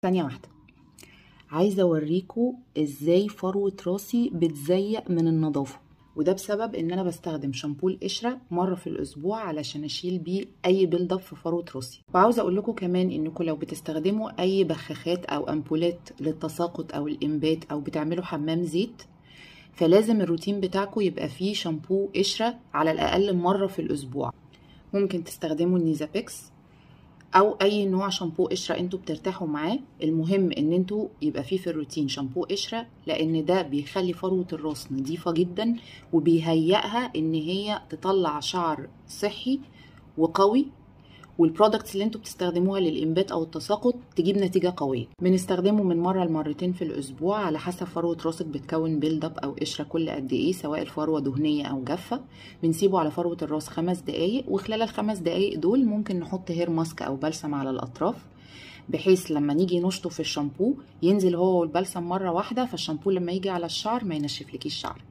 ثانية واحدة. عايزة اوريكم ازاي فروة راسي بتزيق من النظافة، وده بسبب ان انا بستخدم شامبو القشرة مرة في الاسبوع علشان اشيل بيه اي بيلد اب في فروة راسي. وعاوزة اقول لكم كمان انكم لو بتستخدموا اي بخاخات او امبولات للتساقط او الانبات او بتعملوا حمام زيت، فلازم الروتين بتاعكم يبقى فيه شامبو قشرة على الاقل مرة في الاسبوع. ممكن تستخدموا النيزابيكس او اي نوع شامبو قشره انتوا بترتاحوا معاه. المهم ان انتوا يبقى فيه في الروتين شامبو قشره، لان ده بيخلي فروه الراس نظيفه جدا وبيهيئها ان هي تطلع شعر صحي وقوي، والبرودكتس اللي انتوا بتستخدموها للانبات او التساقط تجيب نتيجه قويه. بنستخدمه من مره لمرتين في الاسبوع على حسب فروه راسك بتكون بيلد اب او قشره كل قد ايه، سواء الفروه دهنيه او جافه. بنسيبه على فروه الراس 5 دقايق، وخلال ال5 دقايق دول ممكن نحط هير ماسك او بلسم على الاطراف، بحيث لما نيجي نشطه في الشامبو ينزل هو والبلسم مره واحده، فالشامبو لما يجي على الشعر ما ينشفلكيش شعرك.